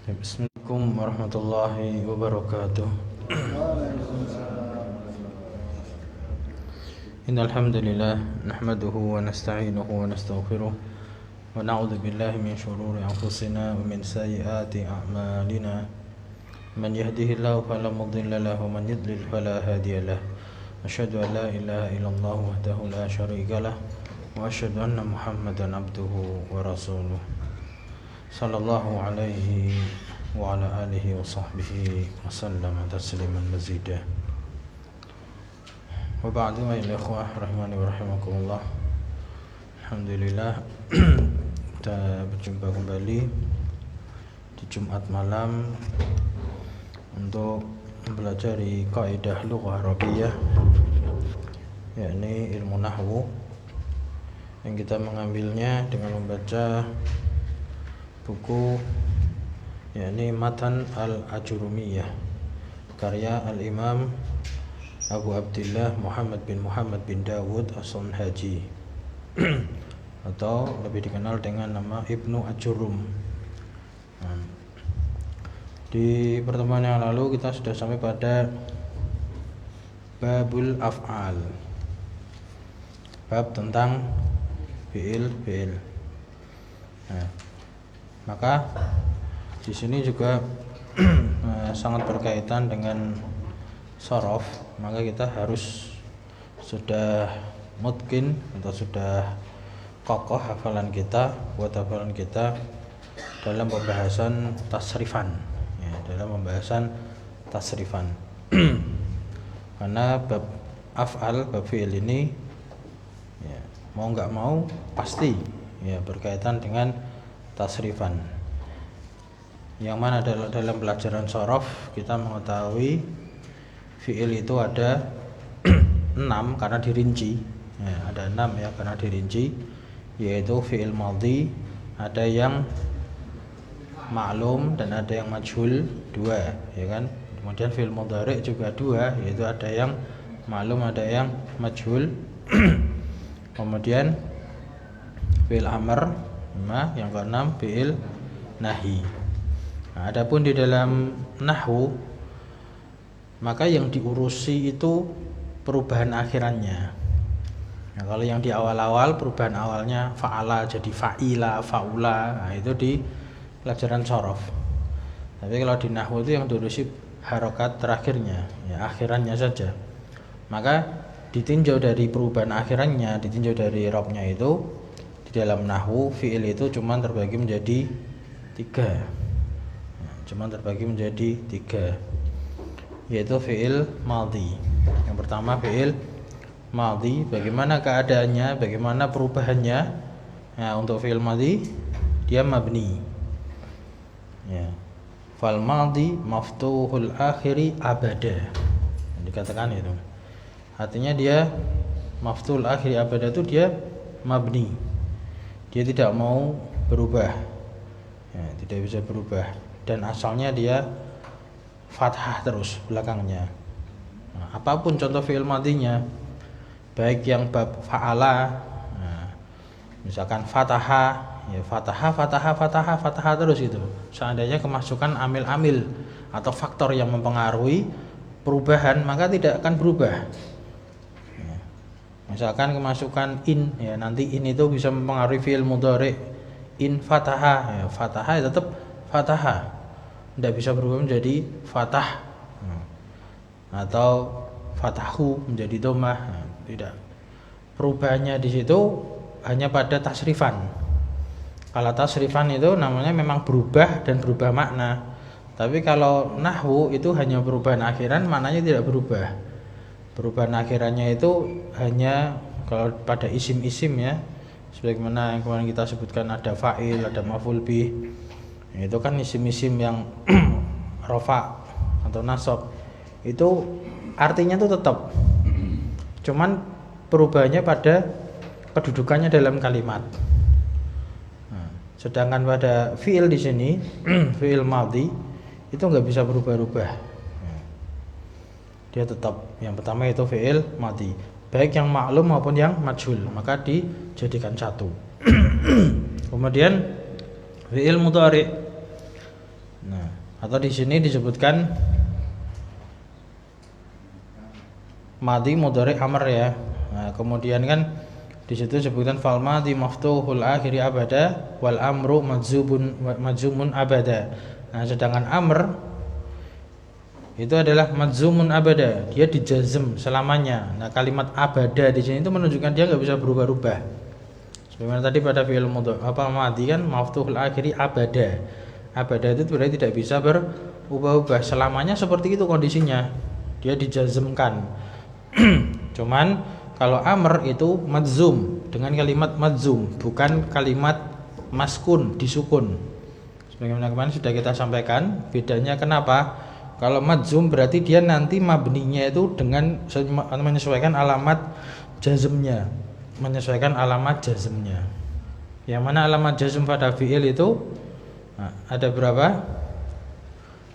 Bismillahirrahmanirrahim warahmatullahi wabarakatuh. Innal hamdalillah nahmaduhu wa nasta'inuhu wa nastaghfiruh wa na'udzu billahi min shururi anfusina wa min sayyiati a'malina. Man yahdihillahu fala mudilla lahu wa man yudlil fala hadiya lahu. Asyhadu an la ilaha illallah wahdahu la syarika lah wa asyhadu anna Muhammadan abduhu wa rasuluh. Sallallahu alaihi wa ala alihi wa sahbihi wa sallam tasliman mazidah. Wa ba'du ya ikhwah rahimani wa rahimakumullah. Alhamdulillah kita berjumpa kembali di Jumat malam untuk mempelajari kaidah lughah Arabiyah, yakni ilmu nahwu, yang kita mengambilnya dengan membaca buku yakni Matan Al-Ajurumiyah karya Al-Imam Abu Abdillah Muhammad bin Dawud As-Sunhaji atau lebih dikenal dengan nama Ibnu Ajurum. Di pertemuan yang lalu kita sudah sampai pada Babul Af'al, bab tentang fi'il. Maka di sini juga sangat berkaitan dengan shorof. Maka kita harus sudah mutqin atau sudah kokoh hafalan kita dalam pembahasan tasrifan, karena bab af'al, bab fi'il ini ya, mau nggak mau pasti ya berkaitan dengan tasrifan, yang mana dalam pelajaran shorof kita mengetahui fi'il itu ada 6 karena dirinci ya, ada 6 ya karena dirinci, yaitu fi'il madhi, ada yang ma'lum dan ada yang majhul 2 ya kan. Kemudian fi'il mudhari juga 2, yaitu ada yang ma'lum ada yang majhul. Kemudian fi'il amr, yang keenam fi'il nahi. Nah, adapun di dalam nahwu, maka yang diurusi itu perubahan akhirannya. Nah, kalau yang di awal-awal perubahan awalnya fa'ala jadi fa'ila, fa'ula, nah, itu di pelajaran shorof. Tapi kalau di nahwu itu yang diurusi harokat terakhirnya, ya akhirannya saja. Maka ditinjau dari perubahan akhirannya, ditinjau dari robnya itu, di dalam nahwu fi'il itu cuma terbagi menjadi 3, yaitu fi'il madhi. Yang pertama fi'il madhi, bagaimana keadaannya, bagaimana perubahannya. Nah, untuk fi'il madhi dia mabni ya, fal madhi maftuhul akhiri abada, dikatakan itu. Artinya dia maftuhul akhiri abada itu dia mabni, dia tidak mau berubah ya, tidak bisa berubah, dan asalnya dia fathah terus belakangnya. Nah, apapun contoh fi'il madhinya, baik yang bab fa'ala, nah, misalkan fataha ya, fataha terus itu. Seandainya kemasukan amil-amil atau faktor yang mempengaruhi perubahan, maka tidak akan berubah ya. Misalkan kemasukan in ya, nanti in itu bisa mempengaruhi fi'il mudhari. In fataha ya, fataha ya tetap fataha, tidak bisa berubah menjadi fatah atau fatahu menjadi dhammah, nah, tidak. Perubahannya di situ hanya pada tasrifan. Kalau tasrifan itu namanya memang berubah dan berubah makna. Tapi kalau nahwu itu hanya perubahan akhiran, maknanya tidak berubah. Perubahan akhirannya itu hanya kalau pada isim-isim ya, sebagaimana yang kemarin kita sebutkan, ada fa'il, ada maf'ul bih. Itu kan isim-isim yang rafa atau nasab, itu artinya itu tetap, cuman perubahannya pada kedudukannya dalam kalimat. Nah, sedangkan pada fi'il di sini fi'il madhi itu nggak bisa berubah-ubah, dia tetap yang pertama itu fi'il madhi, baik yang maklum maupun yang majhul, maka dijadikan satu. Kemudian fi'il mudhari. Nah, Atau di sini disebutkan madhi mudhari amr ya. Nah, kemudian kan di situ disebutkan fal madhi maftuhul akhiri abada wal amru majzumun abada. Nah, sedangkan amr itu adalah majzumun abada, dia dijazm selamanya. Nah, kalimat abada di sini itu menunjukkan dia nggak bisa berubah-ubah. Sebagaimana tadi pada fi'il madhi kan maftuhul akhiri abada. Abada itu berarti tidak bisa berubah-ubah selamanya, seperti itu kondisinya. Dia dijazmkan. Cuman kalau amr itu majzum dengan kalimat majzum, bukan kalimat maskun disukun. Sebagaimana kemarin sudah kita sampaikan, bedanya kenapa? Kalau majzum berarti dia nanti mabninya itu dengan menyesuaikan alamat jazmnya, Yang mana alamat jazm pada fi'il itu ada berapa?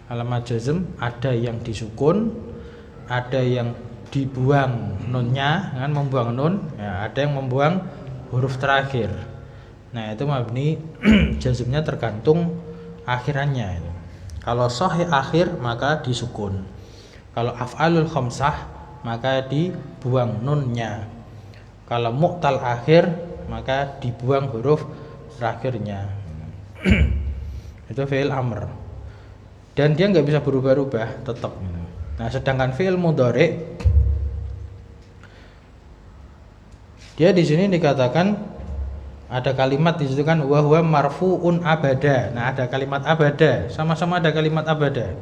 Alamat jazm ada yang disukun, ada yang dibuang nunnya, kan membuang nun, ya, ada yang membuang huruf terakhir. Nah, itu mabni jazmnya tergantung akhirannya itu. Kalau sahih akhir maka disukun. Kalau af'alul khamsah maka dibuang nunnya. Kalau mu'tal akhir maka dibuang huruf terakhirnya. Itu fi'il amr. Dan dia nggak bisa berubah-ubah tetap. Nah, sedangkan fi'il mudhari dia di sini dikatakan ada kalimat di situ kan wa huwa marfu'un abada. Nah, ada kalimat abada, sama-sama ada kalimat abada.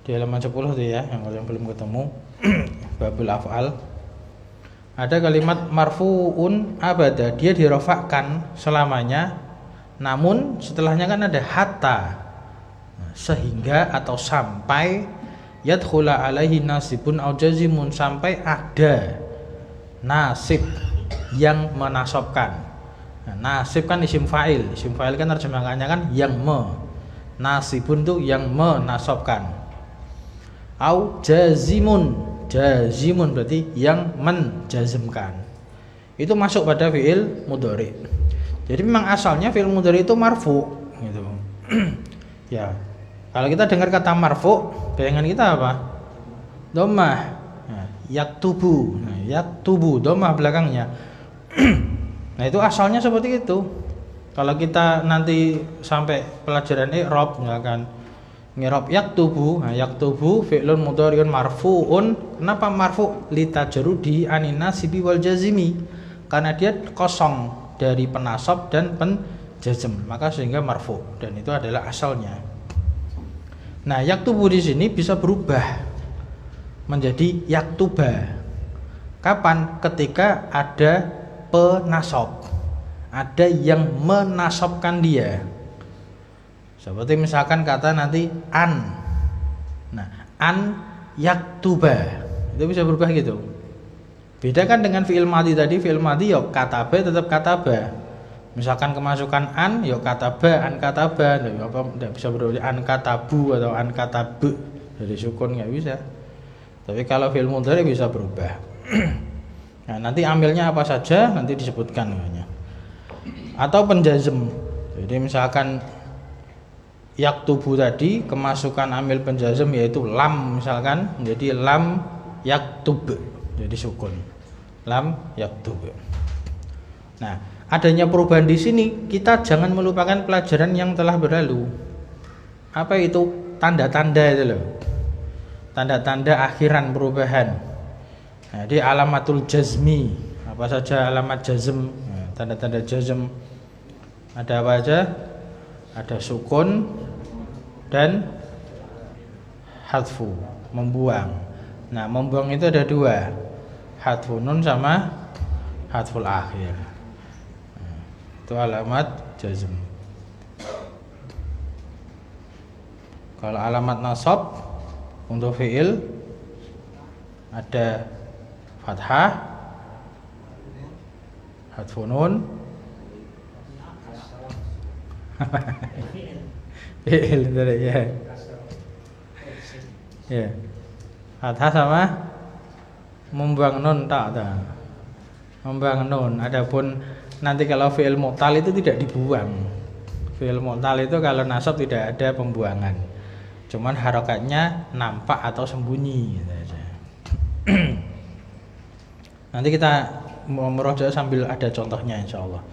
Di halaman 10 tuh ya, yang belum ketemu babul af'al. Ada kalimat marfu'un abada, dia dirofakkan selamanya. Namun setelahnya kan ada hatta. Sehingga atau sampai yadkhula alaihi nasibun au jazimun, sampai ada nasib yang menasabkan. Nah, nasib kan isim fa'il. Isim fa'il kan terjemahannya kan yang nasibun tuh yang menasabkan. Au jazimun, jazimun berarti yang menjazmkan. Itu masuk pada fi'il mudhari. Jadi memang asalnya fi'il mudhari itu marfu gitu. Ya. Kalau kita dengar kata marfu, bayangan kita apa? Dhammah. Nah, yaktubu. Nah, yaktubu dhammah belakangnya. Nah, itu asalnya seperti itu. Kalau kita nanti sampai pelajaran i'rab misalkan ngirab yaktubu, nah yaktubu fi'lun mudhari'un marfu'un. Kenapa marfu'? Litajarudi anin nasibi wal jazimi. Karena dia kosong dari penasab dan penjazm, maka sehingga marfu', dan itu adalah asalnya. Nah, yaktubu di sini bisa berubah menjadi yaktuba. Kapan? Ketika ada penasab, ada yang menasabkan dia. Seperti misalkan kata nanti an. Nah, an yaktuba. Itu bisa berubah gitu. Beda kan dengan fi'il madhi tadi, fi'il madhi ya kataba tetap kataba. Misalkan kemasukan an, ya kataba, an kataba. Ya apa enggak bisa berubah an katabu atau an katabu. Dari sukun enggak bisa. Tapi kalau fi'il mudhari bisa berubah. Nah, nanti ambilnya apa saja nanti disebutkan namanya. Atau penjazm. Jadi misalkan yaktubu tadi kemasukan amil penjazm yaitu lam, misalkan menjadi lam yaktub, jadi sukun. Lam yaktub. Nah, adanya perubahan di sini kita jangan melupakan pelajaran yang telah berlalu. Apa itu? Tanda-tanda itu loh. Tanda-tanda akhiran perubahan. Nah, di alamatul jazmi, apa saja alamat jazm, nah, tanda-tanda jazm ada apa aja? Ada sukun dan hadfu, membuang. Nah, membuang itu ada dua, hadfu nun sama hadful akhir. Nah, itu alamat jazm. Kalau alamat nasab untuk fi'il ada fathah, hadfu nun, fi'il tadi ya. Ya. Fathah sama membuang nun tak ada. Membuang nun. Adapun nanti kalau fi'il mu'tal itu tidak dibuang. Fi'il mu'tal itu kalau nasab tidak ada pembuangan. cuman harokatnya nampak atau sembunyi gitu aja. Nanti kita mau meroja sambil ada contohnya insyaallah.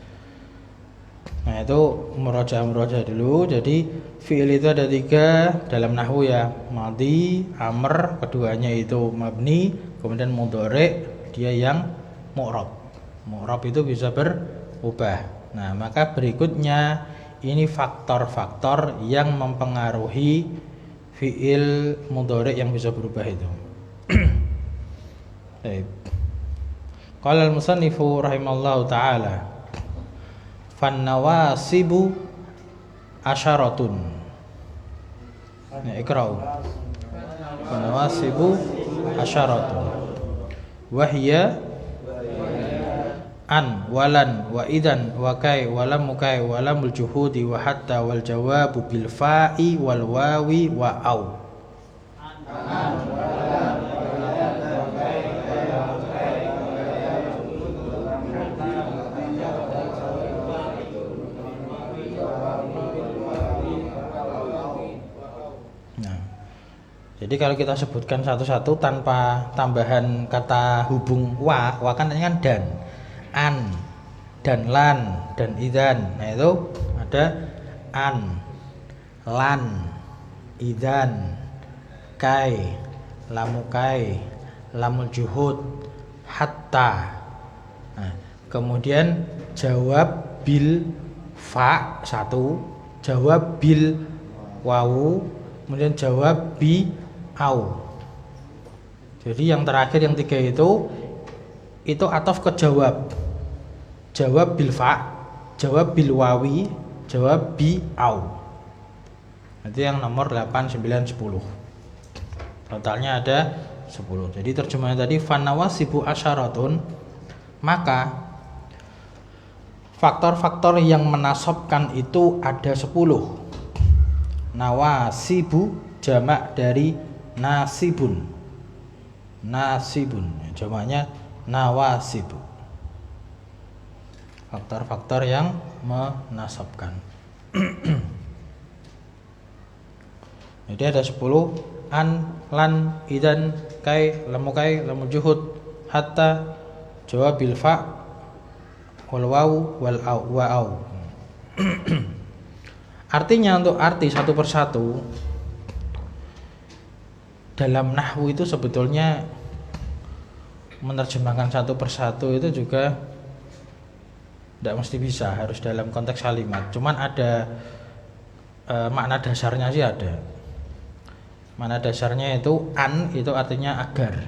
Nah itu meroja dulu. Jadi fi'il itu ada 3 dalam nahwu ya, madhi, amr, keduanya itu mabni, kemudian mudhari dia yang mu'rab. Mu'rab itu bisa berubah. Nah maka berikutnya ini faktor-faktor yang mempengaruhi fi'il mudhari yang bisa berubah itu. Baik. Qala al-musannifu rahimallahu ta'ala, fannawasibu asyaratun. Ya ikra'u. Fannawasibu asyaratun. Wahya an walan wa idan wa kai walam mukai walamul juhudi wa hatta wal jawabu bil fa'i wal wawi wa au. Jadi kalau kita sebutkan satu-satu tanpa tambahan kata hubung wa kan ini kan dan, an, dan lan, dan idan. Nah itu ada an, lan, idan, kai, lamukai, lamul juhud, hatta. Nah, kemudian jawab bil fa satu, jawab bil wawu, kemudian jawab bi au. Jadi yang terakhir yang 3 itu ataf ke jawab. Jawab bil fa, jawab bil wawi, jawab bi au. Nanti yang nomor 8, 9, 10. Totalnya ada 10. Jadi terjemahan tadi fanawasibu asyaratun, maka faktor-faktor yang menasabkan itu ada 10. Nawasibu jamak dari nasibun. Nasibun jamaknya nawasibu. Faktor-faktor yang menasabkan. Jadi ada 10, an, lan, idan, kai, lamu juhud, hatta, jawab bil fa, wal wawu, wal au, wa au. Artinya untuk arti satu persatu dalam nahwu itu sebetulnya menerjemahkan satu persatu itu juga tidak mesti bisa, harus dalam konteks kalimat. Cuman ada makna dasarnya sih ada. Makna dasarnya itu an itu artinya agar.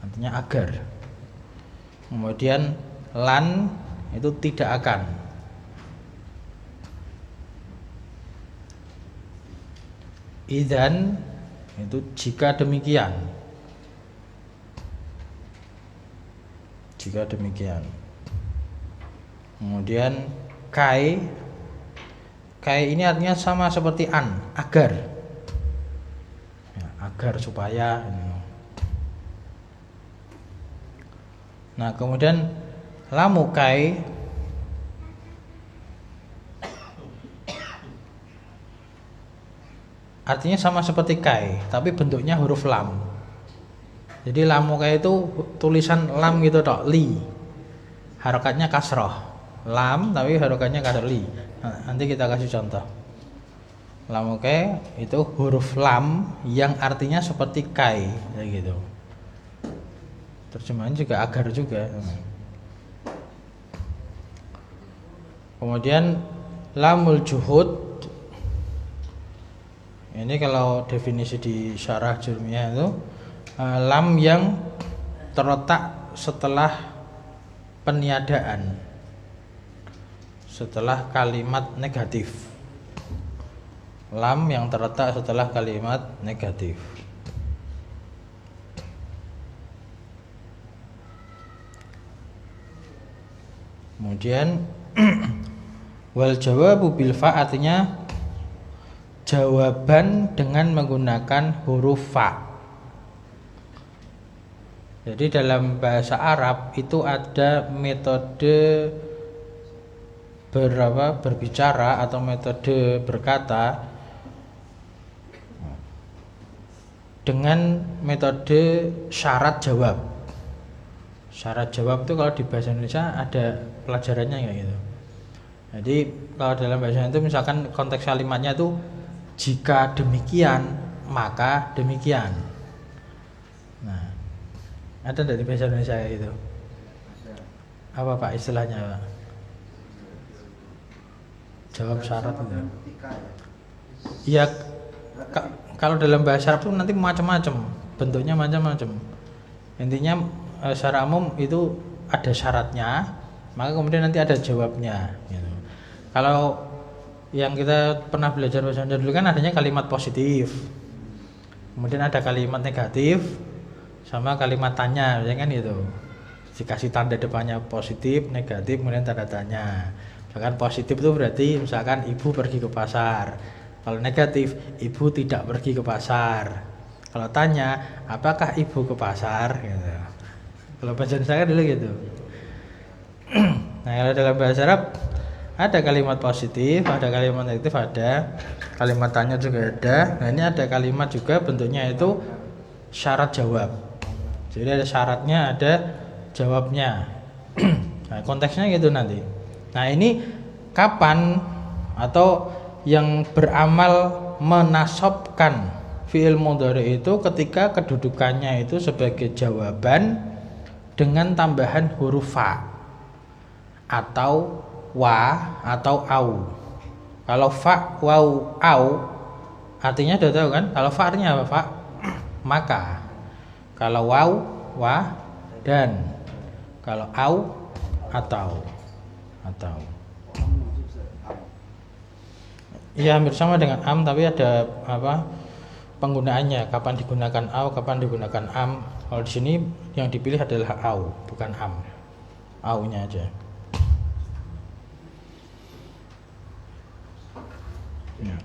Artinya agar. Kemudian lan itu tidak akan. Idzan itu jika demikian. Jika demikian. Kemudian kai ini artinya sama seperti an, agar. Ya, agar supaya. Nah, kemudian lamu kai artinya sama seperti kai, tapi bentuknya huruf lam. Jadi lamu kai itu tulisan lam gitu tok, li. Harokatnya kasroh. Lam tapi harokatnya kasroh li. Nah, nanti kita kasih contoh. Lamu kai itu huruf lam yang artinya seperti kai, kayak gitu. Terjemahan juga agar juga. Kemudian lamul juhud. Ini kalau definisi di syarah Jurmiyah itu lam yang terletak setelah peniadaan, setelah kalimat negatif. Lam yang terletak setelah kalimat negatif. Kemudian wal jawabu bil fa artinya jawaban dengan menggunakan huruf fa. Jadi dalam bahasa Arab itu ada metode berbicara atau metode berkata dengan metode syarat jawab. Syarat jawab itu kalau di bahasa Indonesia ada pelajarannya kayak gitu. Jadi kalau dalam bahasa itu misalkan konteks kalimatnya itu jika demikian maka demikian. Nah, ada dari bahasa Indonesia kayak gitu. Apa Pak istilahnya Pak? Jawab syarat itu. Iya, kalau dalam bahasa Arab itu nanti macam-macam, bentuknya macam-macam. Intinya secara umum itu ada syaratnya, maka kemudian nanti ada jawabnya. Gitu. Kalau yang kita pernah belajar bahasa Indonesia dulu kan adanya kalimat positif, kemudian ada kalimat negatif, sama kalimat tanya, ya kan itu. Dikasih tanda depannya positif, negatif, kemudian tanda tanya. Misalkan positif itu berarti misalkan ibu pergi ke pasar. Kalau negatif, ibu tidak pergi ke pasar. Kalau tanya, apakah ibu ke pasar? Gitu. Kalau bahasa Indonesia kan dulu gitu. Nah, kalau dalam bahasa Arab ada kalimat positif, ada kalimat negatif, ada kalimat tanya juga ada. Nah, ini ada kalimat juga bentuknya itu syarat jawab. Jadi ada syaratnya, ada jawabnya. Nah, konteksnya gitu nanti. Nah, ini kapan atau yang beramal menasobkan fi'il mudhari itu ketika kedudukannya itu sebagai jawaban dengan tambahan huruf fa atau wa atau au. Kalau fa, waw, au artinya sudah tahu kan? Kalau fa artinya apa, Fa? Maka. Kalau waw, wa, dan. Kalau au, atau. Iya, hampir sama dengan am, tapi ada apa? Penggunaannya, kapan digunakan au, kapan digunakan am. Kalau di sini yang dipilih adalah au, bukan am. Au-nya aja. Ya.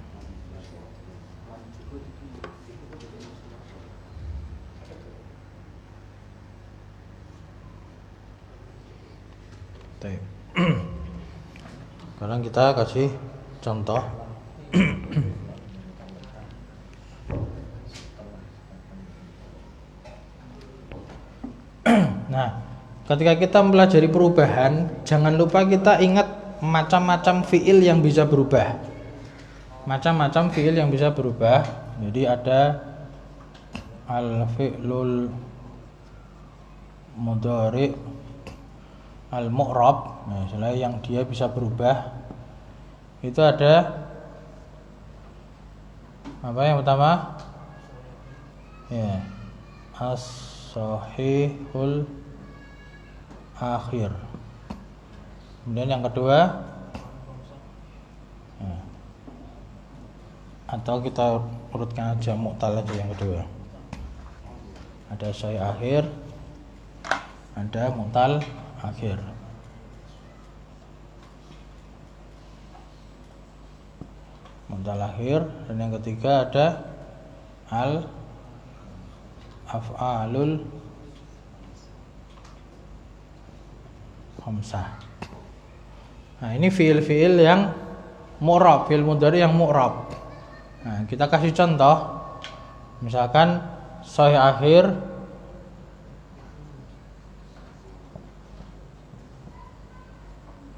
Sekarang kita kasih contoh. Nah, ketika kita mempelajari perubahan, jangan lupa kita ingat macam-macam fiil yang bisa berubah. Macam-macam fiil yang bisa berubah. Jadi ada al-fi'lul mudhari al-mu'rab, misalnya yang dia bisa berubah. Itu ada apa yang pertama? Ya, as-sahihul akhir. Kemudian yang kedua, ya, atau kita urutkan aja mu'tal aja yang kedua. Ada sahih akhir, ada mu'tal akhir. Mu'tal akhir, dan yang ketiga ada al af'alul khamsah. Nah, ini fiil-fiil yang mu'rab, fiil mudhari yang mu'rab. Nah, kita kasih contoh. Misalkan sahih akhir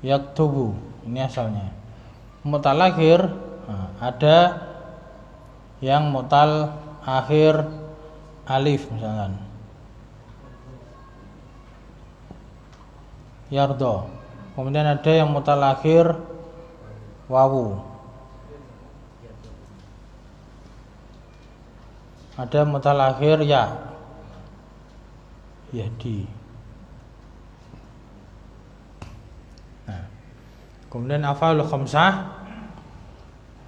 yaktubu, ini asalnya. Mu'tal akhir, nah, ada yang mu'tal akhir alif misalkan. Yardo. Kemudian ada yang mu'tal akhir wawu. Ada mu'tal akhir ya. Yahdi. Nah, kemudian af'alul khamsah.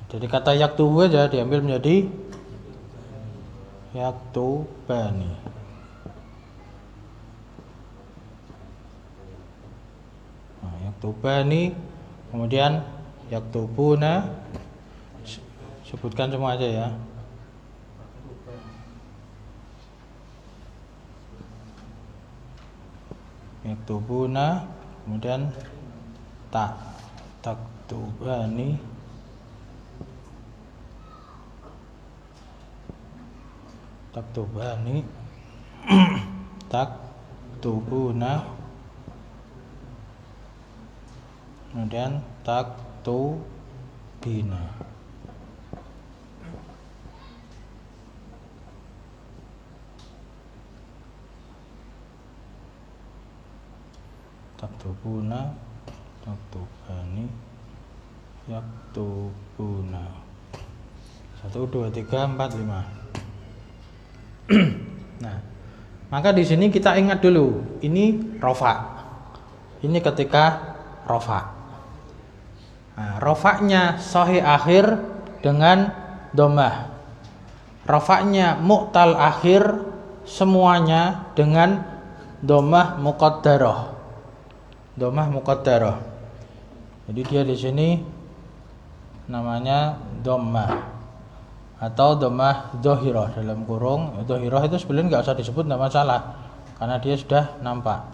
Jadi kata yaktubu aja diambil menjadi yaktubani. Nah, yaktubani, kemudian yaktubuna. Sebutkan semua aja ya. Yaktubuna, kemudian taktubani, taktubani, taktubuna, kemudian taktubina. Taktubuna, taktubani, yaktubuna. 1, 2, 3, 4, 5. Nah, maka di sini kita ingat dulu, ini rofa. Ini ketika rofa. Nah, rofaknya sahih akhir dengan dhammah. Rofaknya mu'tal akhir semuanya dengan dhammah muqaddarah. Dhammah muqaddarah. Jadi dia di sini namanya dhammah atau dhammah dhahirah dalam kurung. Dhahirah itu sebenarnya enggak usah disebut, enggak masalah karena dia sudah nampak.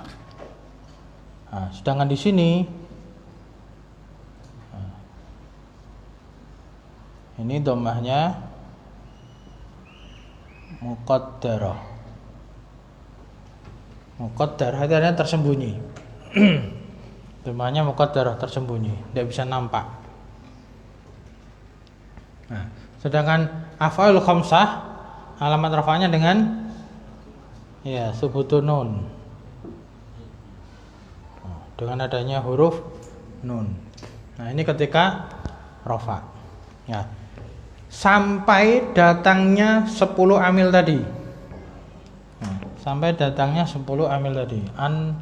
Nah, sedangkan di sini ini dhammahnya muqaddarah. Muqaddarah itu artinya tersembunyi. Dhammahnya muqaddarah, tersembunyi, tidak bisa nampak. Nah, sedangkan af'alul khamsah alamat rafa'nya dengan ya subutun nun. Dengan adanya huruf nun. Nah, ini ketika rafa. Ya. Sampai datangnya 10 amil tadi. Nah, sampai datangnya 10 amil tadi. An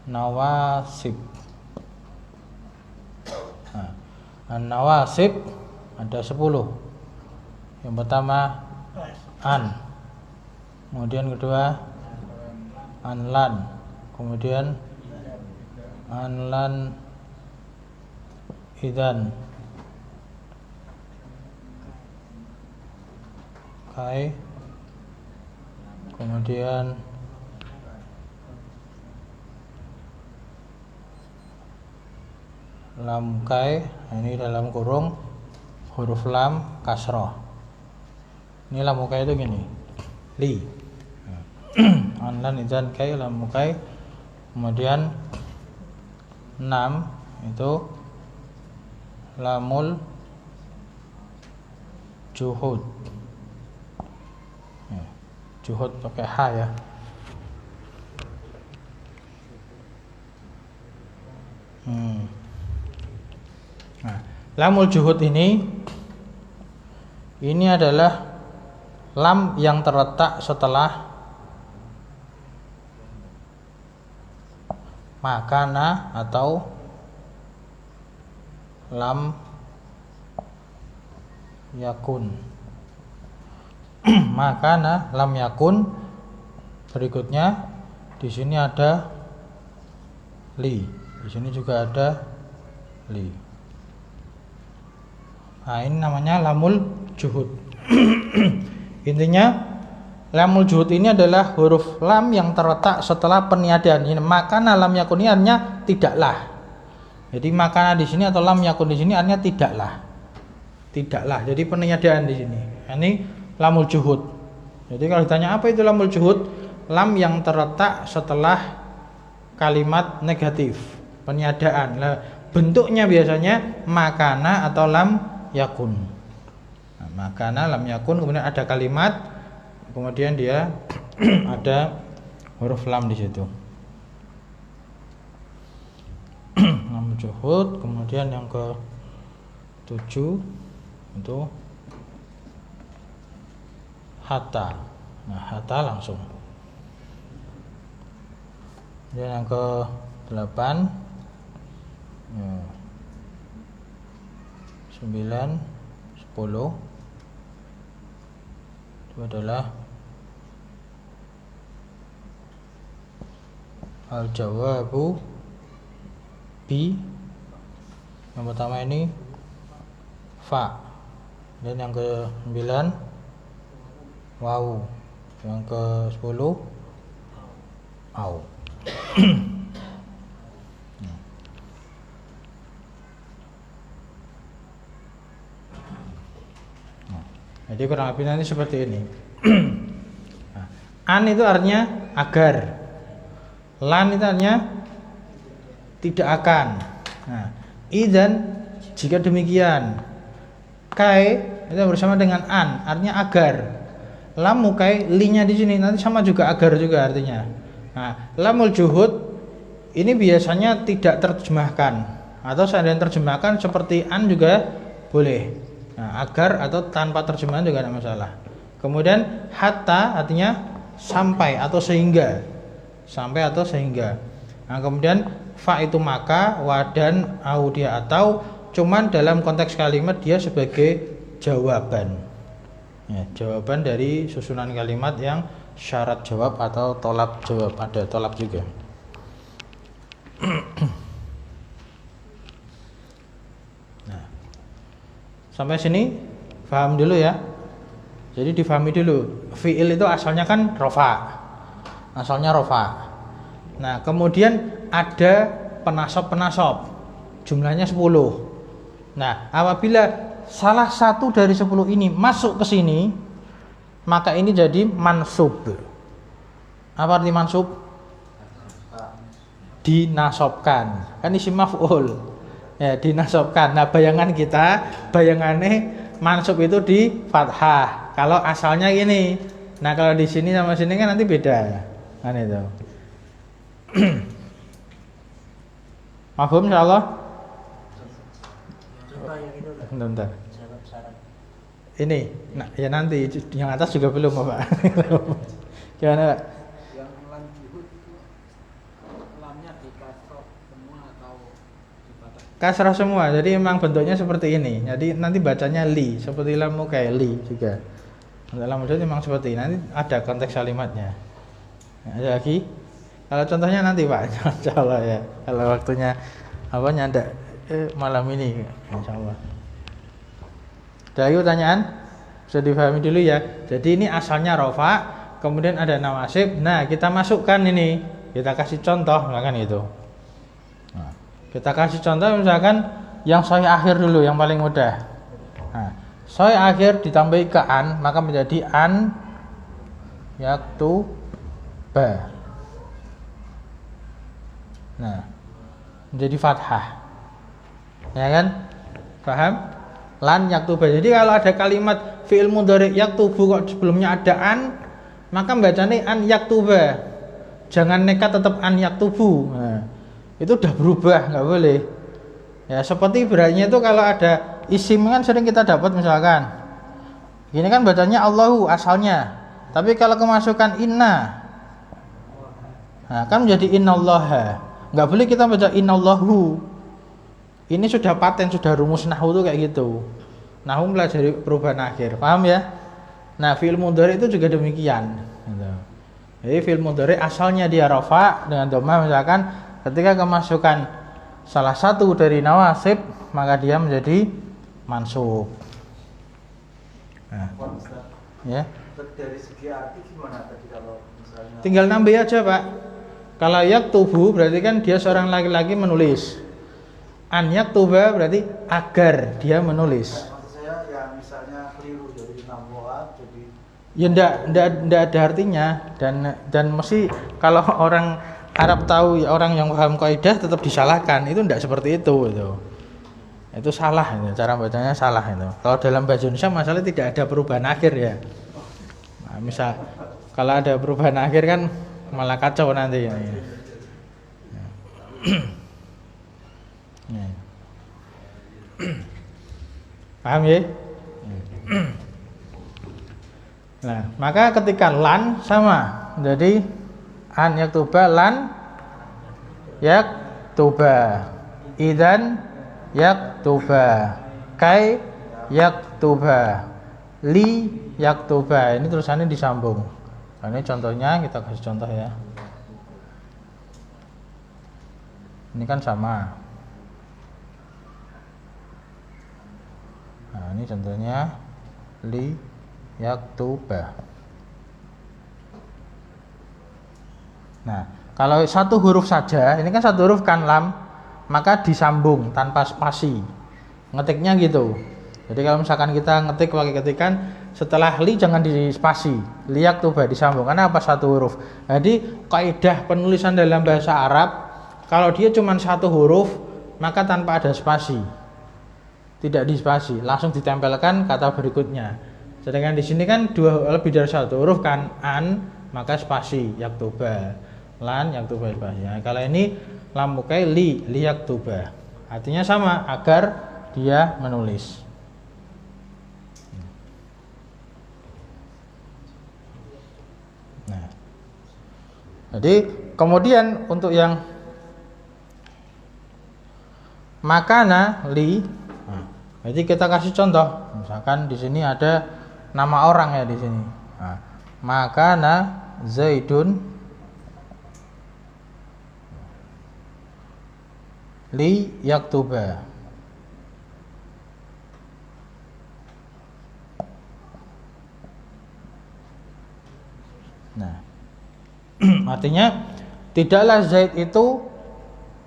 nawasib. Nah, an nawasib ada 10. Yang pertama an. Kemudian kedua anlan. Kemudian anlan idan kai, kemudian lam kai, ini dalam kurung huruf lam kasroh. Ini lam kai itu gini, li. Anlan idan kai, lam kai, kemudian 6 itu lamul juhud. Juhud pakai h ya. Nah, lamul juhud ini adalah lam yang terletak setelah makana atau lam yakun. Makana lam yakun, berikutnya di sini ada li, di sini juga ada li. Nah, ini namanya lamul juhud. Intinya lamul juhud ini adalah huruf lam yang terletak setelah peniadaan. Ini makana lam yakun ini artinya tidaklah. Jadi makana di sini atau lam yakun di sini artinya tidaklah. Tidaklah. Jadi peniadaan di sini. Ini lamul juhud. Jadi kalau ditanya apa itu lamul juhud, lam yang terletak setelah kalimat negatif, peniadaan. Nah, bentuknya biasanya makana atau lam yakun. Nah, makana lam yakun, kemudian ada kalimat, kemudian dia ada huruf lam di situ. Lam juhud. Kemudian yang ke-7 itu hatta. Nah, hatta langsung. Dan yang ke-8 9, 10 itu adalah al-jawabu bi. Yang pertama ini fa. Dan yang ke-9 waw. Yang ke-10 au. Jadi kurang lebih nanti seperti ini. Nah, an itu artinya agar, lan itu artinya tidak akan. Nah, idzan jika demikian, kai itu bersama dengan an artinya agar. Lam kai linya di sini nanti sama juga agar juga artinya. Nah, lamul juhud ini biasanya tidak terjemahkan atau seandainya terjemahkan seperti an juga boleh. Nah, agar atau tanpa terjemahan juga tidak masalah. Kemudian hatta artinya sampai atau sehingga. Sampai atau sehingga. Nah, kemudian fa itu maka, wa dan au dia atau, cuman dalam konteks kalimat dia sebagai jawaban. Ya, jawaban dari susunan kalimat yang syarat jawab atau tolab jawab, ada tolab juga. Nah, sampai sini paham dulu ya. Jadi difahami dulu. Fi'il itu asalnya kan rofa. Asalnya rofa. Nah, kemudian ada penasab-penasab. Jumlahnya 10. Nah, apabila salah satu dari 10 ini masuk ke sini, maka ini jadi mansub. Apa arti mansub? Dinasobkan. Kan isim maf'ul. Ya, dinasobkan. Nah, bayangannya mansub itu di fathah. Kalau asalnya gini. Nah, kalau di sini sama sini kan nanti beda. Kan itu. Mafhum insyaallah? Bentar. Ini, nah ya nanti yang atas juga belum Pak. Gimana Pak? Yang lam juhud lamnya di kasroh semua atau dibatas? Kasrah semua, jadi memang bentuknya seperti ini. Jadi nanti bacanya li, seperti lamu kayak li juga. Dalam wujud memang seperti ini. Nanti ada konteks kalimatnya. Nah, ada lagi? Kalau contohnya nanti Pak, insyaallah ya. Kalau waktunya apa nyandak malam ini, insyaallah. Ada lagi pertanyaan? Bisa dipahami dulu ya. Jadi ini asalnya rofa, kemudian ada nawasib. Nah, kita masukkan ini. Kita kasih contoh, misalkan itu. Nah, kita kasih contoh misalkan yang sahih akhir dulu, yang paling mudah. Nah, sahih akhir ditambahi ke an, maka menjadi an yaktuba. Nah, menjadi fathah. Ya kan? Paham? Lan yaktuba. Jadi kalau ada kalimat fi'il mudhari yaktubu kok sebelumnya ada an, maka bacanya an yaktuba. Jangan nekat tetap an yaktubu. Nah, itu udah berubah, nggak boleh. Ya seperti ibaratnya itu kalau ada isim kan sering kita dapat misalkan. Ini kan bacanya Allahu asalnya. Tapi kalau kemasukan inna, nah kan menjadi innallaha. Nggak boleh kita baca innallahu. Ini sudah paten, sudah rumus nahwu itu kayak gitu. Nahwu pelajari perubahan akhir, paham ya? Nah, fi'il mudhari itu juga demikian. Gitu. Jadi fi'il mudhari asalnya dia rafa dengan dhamma misalkan, ketika kemasukan salah satu dari nawasib, maka dia menjadi mansub. Nah, ya. Dari segi arti gimana tadi kalau misalnya? Tinggal nambah aja Pak. Kalau yaktubu berarti kan dia seorang laki-laki menulis. An yaktuba berarti agar dia menulis. Maksud saya ya misalnya keliru dari nabuat jadi Ya ndak ada artinya dan mesti kalau orang Arab tahu orang yang paham kaidah tetap disalahkan. Itu ndak seperti itu itu. Itu salah itu, cara bacanya salah itu. Kalau dalam bahasa Indonesia masalahnya tidak ada perubahan akhir ya. Nah, misal kalau ada perubahan akhir kan malah kacau nanti ya. Paham ya? Nah, maka ketika lan sama, jadi an yaktuba lan yaktuba, idzan yaktuba, kai yaktuba, li yaktuba. Ini tulisannya disambung. Nah, ini contohnya kita kasih contoh ya. Ini kan sama. Nah, ini contohnya li yaktuba. Nah, kalau satu huruf saja, ini kan satu huruf kan lam, maka disambung tanpa spasi. Ngetiknya gitu. Jadi kalau misalkan kita ngetik pakai ketikan setelah li jangan dispasi, liyaktuba disambung karena apa? Satu huruf. Jadi kaidah penulisan dalam bahasa Arab kalau dia cuma satu huruf maka tanpa ada spasi, tidak dispasi, langsung ditempelkan kata berikutnya. Sedangkan di sini kan lebih dari satu huruf kan, an maka spasi yaktuba, lan yaktuba spasi. Nah, kalau ini lam mukai liyaktuba, artinya sama, agar dia menulis. Nah, jadi kemudian untuk yang makana li, nah, jadi kita kasih contoh, misalkan di sini ada nama orang ya di sini. Nah, makana Zaidun li yaktuba. Nah, artinya tidaklah Zaid itu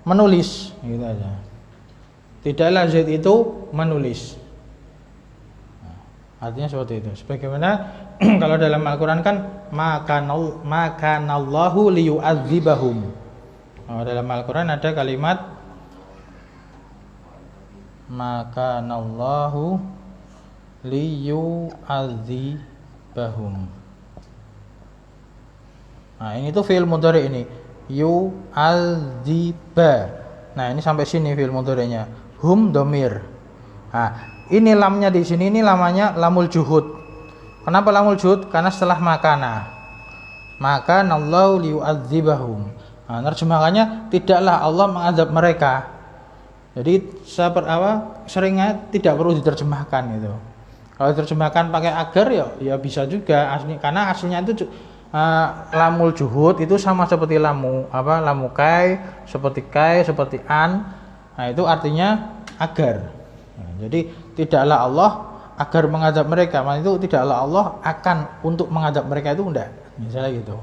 menulis, gitu aja. Tidaklah Zaid itu menulis. Nah, artinya seperti itu. Sebagaimana kalau dalam Al-Quran kan makanallahu liyu'adzibahum. Dalam Al-Quran ada kalimat makanallahu liyu'adzibahum. Nah, ini tuh fi'il mudhari ini. Yu'adziba. Nah, ini sampai sini fi'il mudhari'nya. Hum domir. Nah, ini lamnya di sini, ini lamanya lamul juhud. Kenapa lamul juhud? Karena setelah makana. Makanallahu liyu'adzibahum. Nah, terjemahannya tidaklah Allah mengazab mereka. Jadi seringnya tidak perlu diterjemahkan gitu. Kalau diterjemahkan pakai agar ya bisa juga asli, karena aslinya itu lamul juhud itu sama seperti lamu kai, seperti an. Nah, itu artinya agar. Nah, jadi tidaklah Allah agar mengazab mereka. Maksudnya itu tidaklah Allah akan untuk mengazab mereka, itu enggak. Misalnya gitu.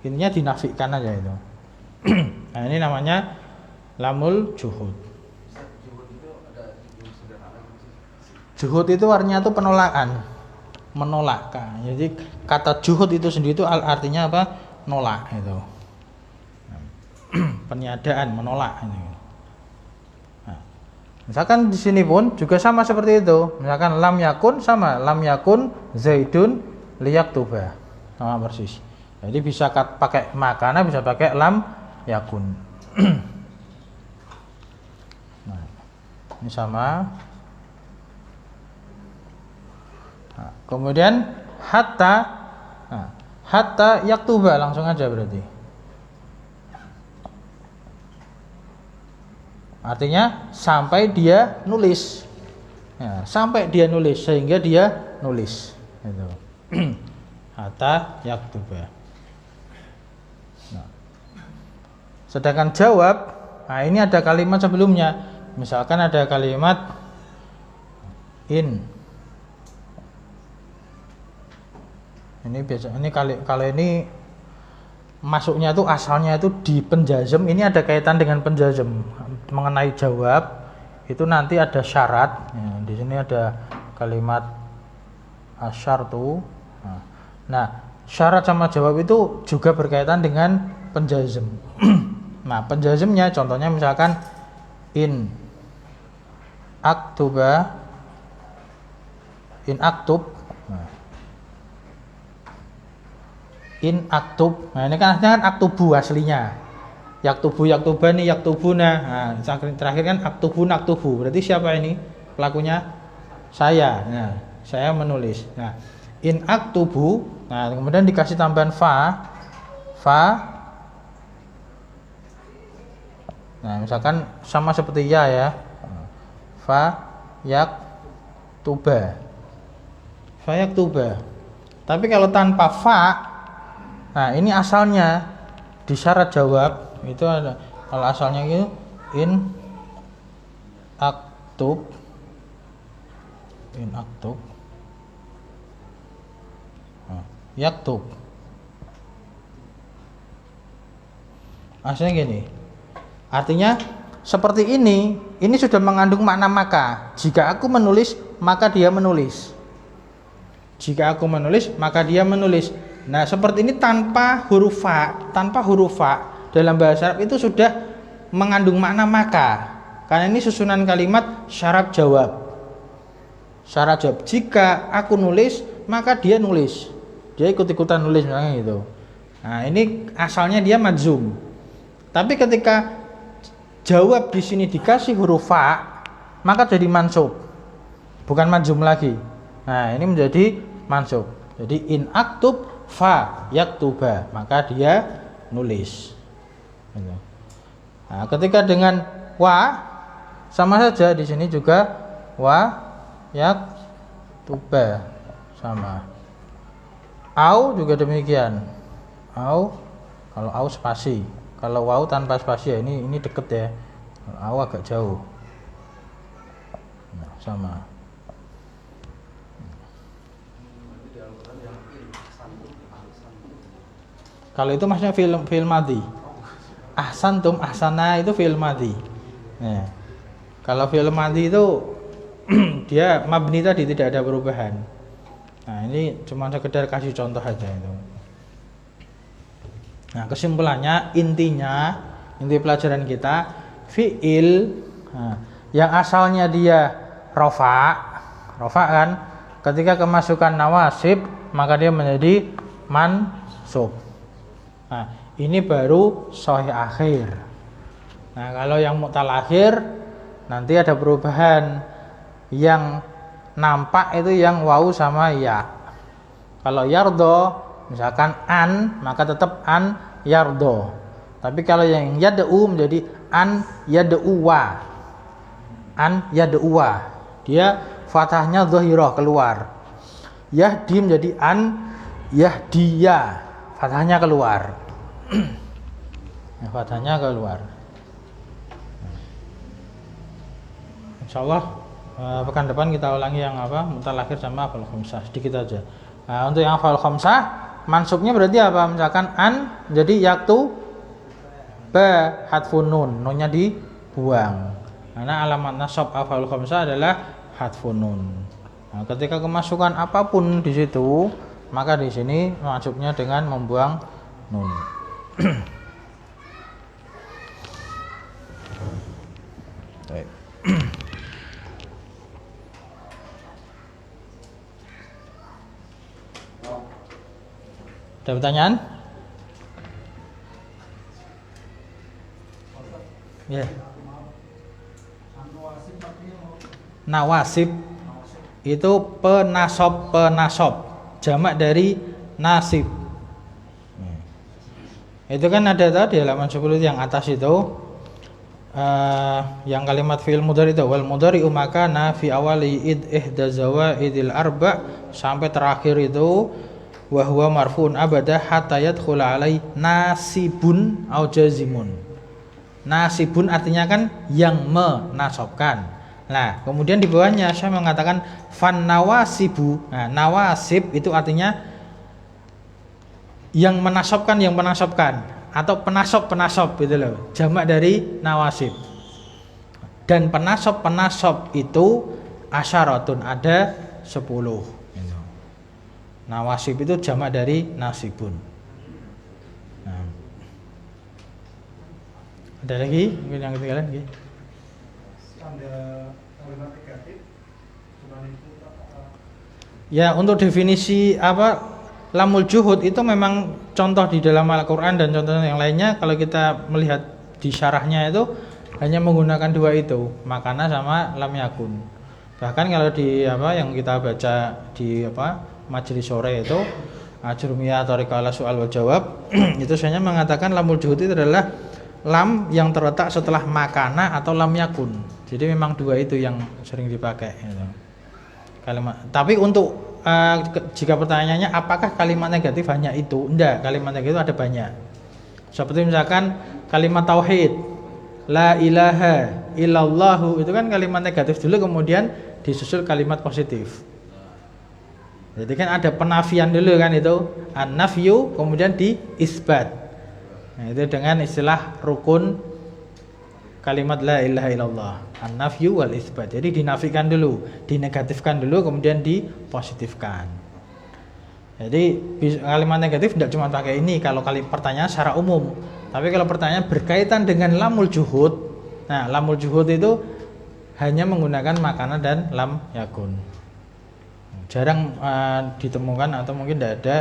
Intinya dinafikan aja itu. Nah, ini namanya lamul juhud. Juhud itu artinya itu penolakan. Menolakkan. Jadi kata juhud itu sendiri itu artinya apa? Nolak itu. Peniadaan, menolak ini. Nah, misalkan di sini pun juga sama seperti itu. Misalkan lam yakun sama, lam yakun Zaidun liyaktuba. Sama persis. Jadi bisa pakai makana, bisa pakai lam yakun. Nah, ini sama. Nah, kemudian hatta yaktuba langsung aja berarti. Artinya sampai dia nulis. Ya, sampai dia nulis sehingga dia nulis. Itu. Hatta yaktuba. Nah. Sedangkan jawab, nah ini ada kalimat sebelumnya. Misalkan ada kalimat in. Ini biasa, ini kalau ini masuknya itu asalnya itu di penjazm, ini ada kaitan dengan penjazm mengenai jawab. Itu nanti ada syarat. Ya, di sini ada kalimat asyartu. Nah, syarat sama jawab itu juga berkaitan dengan penjazm. Nah, penjazmnya contohnya misalkan in aktub. In aktub. Nah, ini kan aktubu aslinya. Yaktubani, yaktubuna. Nah, terakhir kan aktubu. Berarti siapa ini? Pelakunya saya. Nah, saya menulis. Nah, in aktubu. Nah, kemudian dikasih tambahan fa. Nah, misalkan sama seperti ya. Fa yaktuba. Tapi kalau tanpa fa, nah ini asalnya di syarat jawab itu ada, kalau asalnya itu in aktub yaktub. Aslinya gini, artinya seperti ini sudah mengandung makna maka. Jika aku menulis, maka dia menulis. Jika aku menulis, maka dia menulis. Nah, seperti ini tanpa huruf fa. Tanpa huruf fa dalam bahasa Arab itu sudah mengandung makna maka. Karena ini susunan kalimat syarat jawab. Syarat jawab. Jika aku nulis, maka dia nulis. Dia ikut-ikutan nulis misalnya gitu. Nah, ini asalnya dia majzum. Tapi ketika jawab di sini dikasih huruf fa, maka jadi mansub. Bukan majzum lagi. Nah, ini menjadi mansub. Jadi in aktub fa yaktuba, maka dia nulis. Nah, ketika dengan wa sama saja di sini juga wa yaktuba sama. Au juga demikian. Au kalau au spasi. Kalau waw tanpa spasi ya ini deket ya. Au agak jauh. Nah, sama. Kalau itu maksudnya fi'il madhi. Ahsantum, ahsana itu fi'il madhi. Nah, kalau fi'il madhi itu dia mabni tadi tidak ada perubahan. Nah, ini cuma sekedar kasih contoh aja itu. Nah, kesimpulannya inti pelajaran kita fi'il yang asalnya dia rofa kan, ketika kemasukan nawasib maka dia menjadi mansub. Nah, ini baru sahih akhir. Nah, kalau yang mu'tal akhir nanti ada perubahan. Yang nampak itu yang wawu sama ya. Kalau yardo misalkan an, maka tetap an yardo. Tapi kalau yang yad'u menjadi an yad'uwa. An yad'uwa. Dia fathahnya dhahirah keluar. Yahdi menjadi an yahdiya. Fathahnya keluar. Fathahnya keluar. Insyaallah pekan depan kita ulangi yang apa? Mu'tal akhir sama hafal khamsah sedikit aja. Nah, untuk yang hafal khamsah mansubnya berarti apa? Misalkan an jadi yaktu ba hadfun nun, nunnya dibuang. Karena alamat nasab hafal khamsah adalah hadfun nun. Nah, ketika kemasukan apapun di situ, maka di sini mansubnya dengan membuang nun. Baik. Ada pertanyaan? Ya. Nawasib itu penasob, jamak dari nasib. Itu kan ada tadi halaman 10 yang atas itu yang kalimat fi'il mudhari itu wal mudhari makana fi awali id ihda zawaidil arba sampai terakhir itu wa huwa marfu'un abada hatta yadkhul alai nasibun au jazimun. Nasibun artinya kan yang menasabkan. Nah, kemudian di bawahnya saya mengatakan fan nawasibu. Nah, nawasib itu artinya yang menasabkan atau penasab gitu loh. Jamak dari nawasib. Dan penasab itu asyaratun, ada 10. Nawasib itu jamak dari nasibun. Nah. Ada lagi mungkin yang ketinggalan lagi? Ada kalimat negatif. Ya, untuk definisi apa lamul juhud itu memang contoh di dalam Al-Qur'an dan contoh yang lainnya kalau kita melihat di syarahnya itu hanya menggunakan dua itu, makana sama lam yakun. Bahkan kalau di apa yang kita baca di apa majelis sore itu Ajrumiyah Thariqah Soal wa Jawab itu sebenarnya mengatakan lamul juhud itu adalah lam yang terletak setelah makana atau lam yakun. Jadi memang dua itu yang sering dipakai gitu. Kalimat. Tapi untuk jika pertanyaannya apakah kalimat negatif hanya itu? Enggak, kalimat negatif ada banyak. Seperti misalkan kalimat tauhid, la ilaha illallahu, itu kan kalimat negatif dulu kemudian disusul kalimat positif. Jadi kan ada penafian dulu kan itu, an-nafyu kemudian di isbat. Nah, itu dengan istilah rukun kalimat la ilaha illallah, an-nafyu wal isbat. Jadi dinafikan dulu, dinegatifkan dulu kemudian dipositifkan. Jadi kalimat negatif tidak cuma pakai ini kalau pertanyaan secara umum. Tapi kalau pertanyaan berkaitan dengan lamul juhud, nah lamul juhud itu hanya menggunakan makana dan lam yakun. Jarang ditemukan atau mungkin tidak ada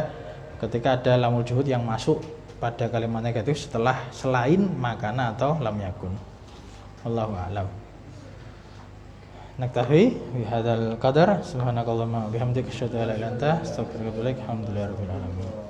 ketika ada lamul juhud yang masuk pada kalimat negatif selain makana atau lam yakun. Wallahu a'lam. Naktafi bihadzal qadar subhanakallahumma wa bihamdika asyhadu an la ilaha illa anta astaghfiruka wa atubu ilaik. Alhamdulillahirabbil alamin.